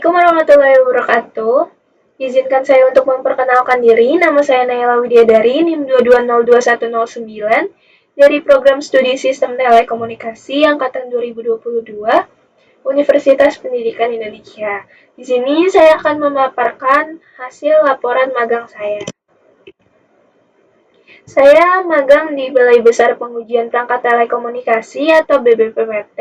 Assalamualaikum warahmatullahi wabarakatuh. Izinkan saya untuk memperkenalkan diri. Nama saya Naila Widyadari, NIM 2202109 dari Program Studi Sistem Telekomunikasi Angkatan 2022, Universitas Pendidikan Indonesia. Di sini saya akan memaparkan hasil laporan magang saya. Saya magang di Balai Besar Pengujian Perangkat Telekomunikasi atau BBPPT,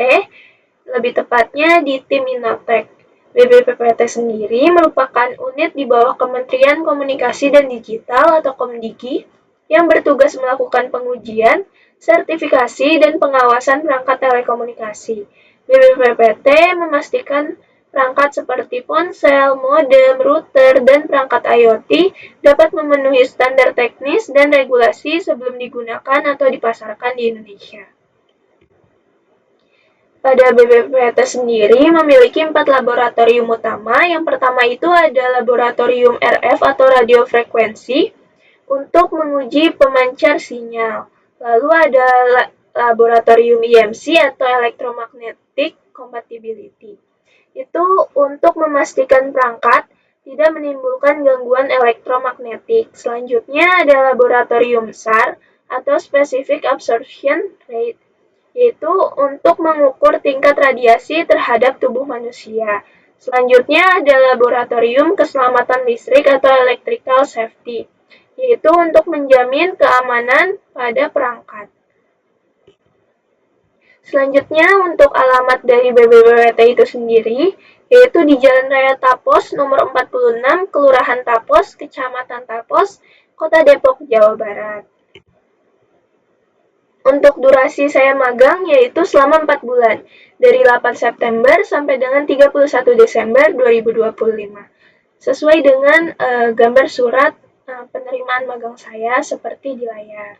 lebih tepatnya di tim Innotek. BBPPT sendiri merupakan unit di bawah Kementerian Komunikasi dan Digital atau Komdiki yang bertugas melakukan pengujian, sertifikasi, dan pengawasan perangkat telekomunikasi. BBPPT memastikan perangkat seperti ponsel, modem, router, dan perangkat IoT dapat memenuhi standar teknis dan regulasi sebelum digunakan atau dipasarkan di Indonesia. Pada BBPT sendiri memiliki 4 laboratorium utama. Yang pertama itu ada laboratorium RF atau radiofrekuensi untuk menguji pemancar sinyal. Lalu ada laboratorium EMC atau electromagnetic compatibility. Itu untuk memastikan perangkat tidak menimbulkan gangguan elektromagnetik. Selanjutnya ada laboratorium SAR atau Specific Absorption Rate, yaitu untuk mengukur tingkat radiasi terhadap tubuh manusia. Selanjutnya ada laboratorium keselamatan listrik atau electrical safety, yaitu untuk menjamin keamanan pada perangkat. Selanjutnya untuk alamat dari BBPPT itu sendiri, yaitu di Jalan Raya Tapos nomor 46, Kelurahan Tapos, Kecamatan Tapos, Kota Depok, Jawa Barat. Untuk durasi saya magang yaitu selama 4 bulan, dari 8 September sampai dengan 31 Desember 2025. Sesuai dengan gambar surat penerimaan magang saya seperti di layar.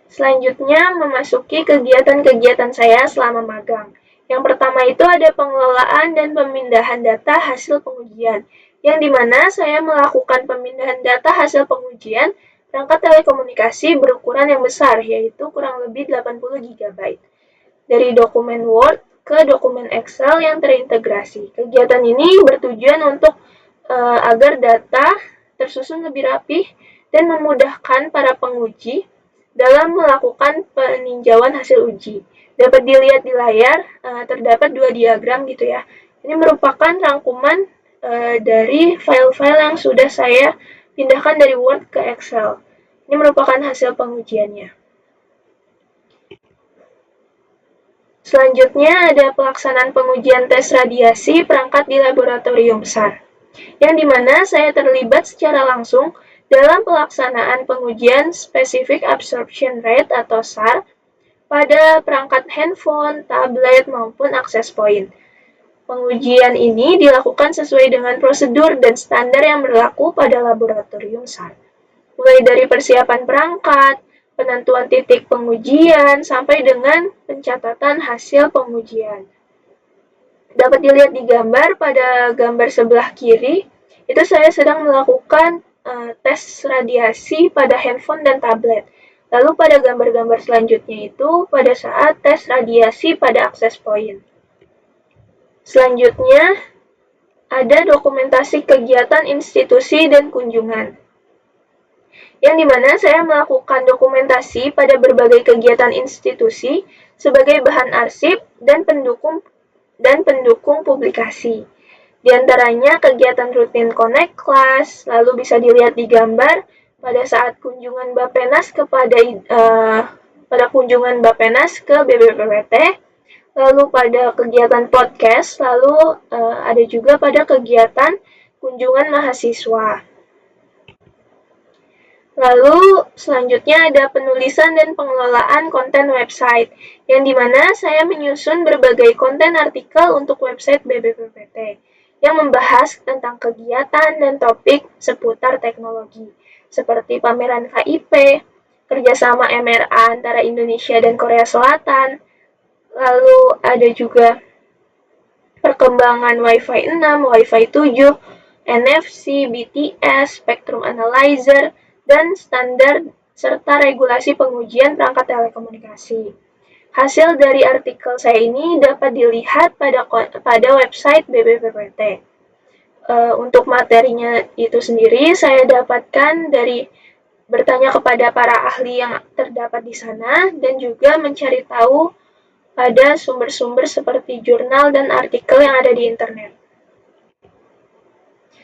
Selanjutnya memasuki kegiatan-kegiatan saya selama magang. Yang pertama itu ada pengelolaan dan pemindahan data hasil pengujian, yang dimana saya melakukan pemindahan data hasil pengujian perangkat telekomunikasi berukuran yang besar, yaitu kurang lebih 80 GB, dari dokumen Word ke dokumen Excel yang terintegrasi. Kegiatan ini bertujuan untuk agar data tersusun lebih rapih dan memudahkan para penguji dalam melakukan peninjauan hasil uji. Dapat dilihat di layar, terdapat 2 diagram gitu ya. Ini merupakan rangkuman dari file-file yang sudah saya pindahkan dari Word ke Excel. Ini merupakan hasil pengujiannya. Selanjutnya ada pelaksanaan pengujian tes radiasi perangkat di laboratorium SAR, yang dimana saya terlibat secara langsung dalam pelaksanaan pengujian Specific Absorption Rate atau SAR pada perangkat handphone, tablet, maupun access point. Pengujian ini dilakukan sesuai dengan prosedur dan standar yang berlaku pada laboratorium SAR. Mulai dari persiapan perangkat, penentuan titik pengujian, sampai dengan pencatatan hasil pengujian. Dapat dilihat di gambar, pada gambar sebelah kiri, itu saya sedang melakukan tes radiasi pada handphone dan tablet. Lalu pada gambar-gambar selanjutnya itu pada saat tes radiasi pada access point. Selanjutnya ada dokumentasi kegiatan institusi dan kunjungan, yang dimana saya melakukan dokumentasi pada berbagai kegiatan institusi sebagai bahan arsip dan pendukung publikasi. Di antaranya kegiatan rutin Connect Class, lalu bisa dilihat di gambar pada saat kunjungan Bappenas ke BBPPT, lalu pada kegiatan podcast, lalu ada juga pada kegiatan kunjungan mahasiswa. Lalu selanjutnya ada penulisan dan pengelolaan konten website, yang dimana saya menyusun berbagai konten artikel untuk website BBPPT yang membahas tentang kegiatan dan topik seputar teknologi, seperti pameran KIP, kerjasama MRA antara Indonesia dan Korea Selatan, lalu ada juga perkembangan Wi-Fi 6, Wi-Fi 7, NFC, BTS, Spectrum Analyzer, dan standar serta regulasi pengujian perangkat telekomunikasi. Hasil dari artikel saya ini dapat dilihat pada website BPPT. Untuk materinya itu sendiri saya dapatkan dari bertanya kepada para ahli yang terdapat di sana dan juga mencari tahu pada sumber-sumber seperti jurnal dan artikel yang ada di internet.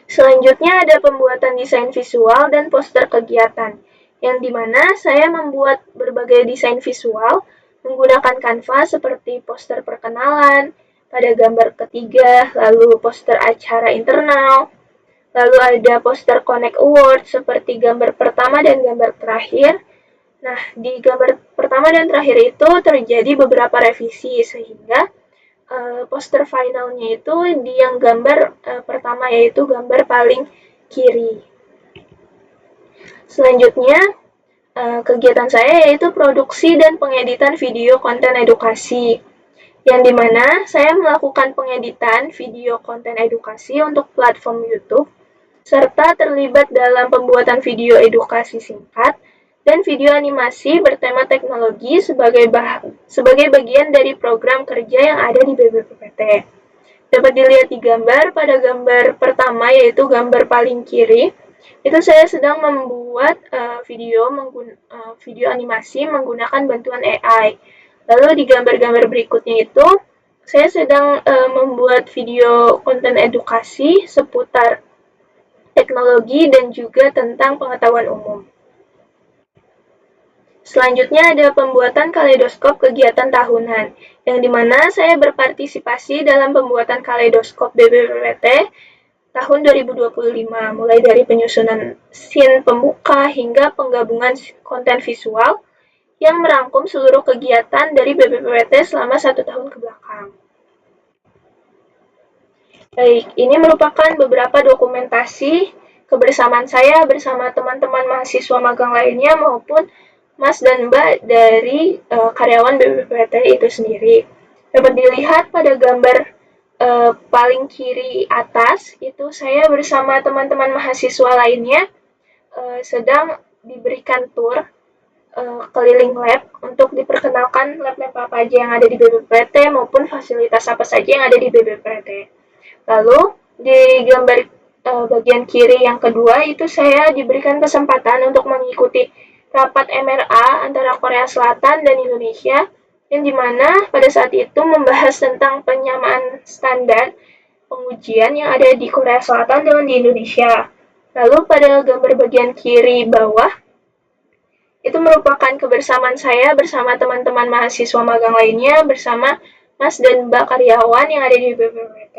Selanjutnya ada pembuatan desain visual dan poster kegiatan, yang dimana saya membuat berbagai desain visual menggunakan Canva seperti poster perkenalan, pada gambar ketiga, lalu poster acara internal, lalu ada poster Connect Award seperti gambar pertama dan gambar terakhir. Nah, di gambar pertama dan terakhir itu terjadi beberapa revisi sehingga poster finalnya itu di yang gambar pertama, yaitu gambar paling kiri. Selanjutnya, kegiatan saya yaitu produksi dan pengeditan video konten edukasi, yang dimana saya melakukan pengeditan video konten edukasi untuk platform YouTube, serta terlibat dalam pembuatan video edukasi singkat dan video animasi bertema teknologi sebagai bagian dari program kerja yang ada di BPPT. Dapat dilihat di gambar, pada gambar pertama yaitu gambar paling kiri, itu saya sedang membuat video animasi menggunakan bantuan AI. Lalu di gambar-gambar berikutnya itu, saya sedang membuat video konten edukasi seputar teknologi dan juga tentang pengetahuan umum. Selanjutnya ada pembuatan kaleidoskop kegiatan tahunan, yang dimana saya berpartisipasi dalam pembuatan kaleidoskop BPPT tahun 2025, mulai dari penyusunan scene pembuka hingga penggabungan konten visual yang merangkum seluruh kegiatan dari BPPT selama 1 tahun ke belakang. Baik, ini merupakan beberapa dokumentasi kebersamaan saya bersama teman-teman mahasiswa magang lainnya maupun Mas dan Mbak dari karyawan BPPT itu sendiri. Dapat dilihat pada gambar paling kiri atas, itu saya bersama teman-teman mahasiswa lainnya sedang diberikan tour keliling lab untuk diperkenalkan lab-lab apa aja yang ada di BPPT maupun fasilitas apa saja yang ada di BPPT. Lalu di gambar bagian kiri yang kedua itu saya diberikan kesempatan untuk mengikuti rapat MRA antara Korea Selatan dan Indonesia, yang dimana pada saat itu membahas tentang penyamaan standar pengujian yang ada di Korea Selatan dengan di Indonesia. Lalu pada gambar bagian kiri bawah, itu merupakan kebersamaan saya bersama teman-teman mahasiswa magang lainnya bersama Mas dan Mbak karyawan yang ada di BPPT.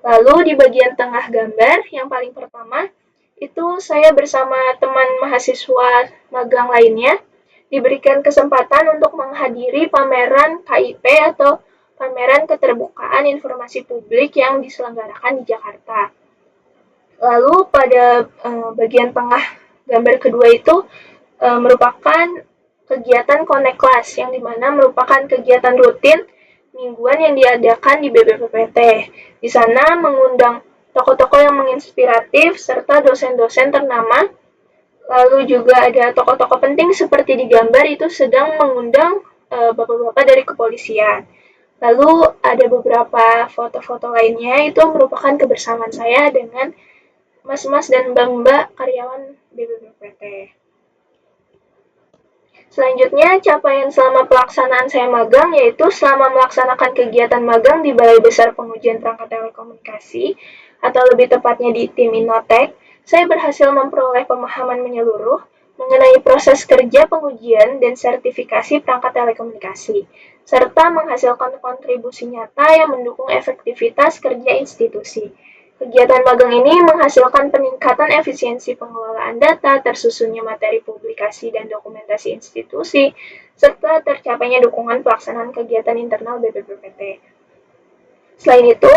Lalu di bagian tengah gambar yang paling pertama, itu saya bersama teman mahasiswa magang lainnya diberikan kesempatan untuk menghadiri pameran KIP atau pameran keterbukaan informasi publik yang diselenggarakan di Jakarta. Lalu pada bagian tengah gambar kedua itu merupakan kegiatan Connect Class, yang dimana merupakan kegiatan rutin mingguan yang diadakan di BPPT. Di sana mengundang tokoh-tokoh yang menginspiratif serta dosen-dosen ternama. Lalu juga ada tokoh-tokoh penting seperti di gambar itu sedang mengundang bapak-bapak dari kepolisian. Lalu ada beberapa foto-foto lainnya, itu merupakan kebersamaan saya dengan mas-mas dan mbak-mbak karyawan BPPT. Selanjutnya, capaian selama pelaksanaan saya magang yaitu selama melaksanakan kegiatan magang di Balai Besar Pengujian Perangkat Telekomunikasi, atau lebih tepatnya di tim Innotek, saya berhasil memperoleh pemahaman menyeluruh mengenai proses kerja pengujian dan sertifikasi perangkat telekomunikasi, serta menghasilkan kontribusi nyata yang mendukung efektivitas kerja institusi. Kegiatan magang ini menghasilkan peningkatan efisiensi pengelolaan data, tersusunnya materi publikasi dan dokumentasi institusi, serta tercapainya dukungan pelaksanaan kegiatan internal BPPT. Selain itu,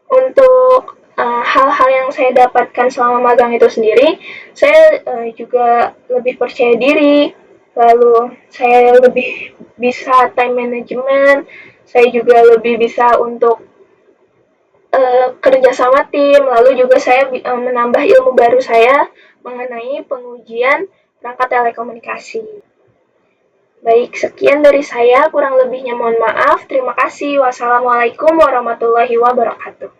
untuk hal-hal yang saya dapatkan selama magang itu sendiri, saya juga lebih percaya diri, lalu saya lebih bisa time management, saya juga lebih bisa untuk kerja sama tim, lalu juga saya menambah ilmu baru saya mengenai pengujian perangkat telekomunikasi. Baik, sekian dari saya. Kurang lebihnya mohon maaf. Terima kasih. Wassalamualaikum warahmatullahi wabarakatuh.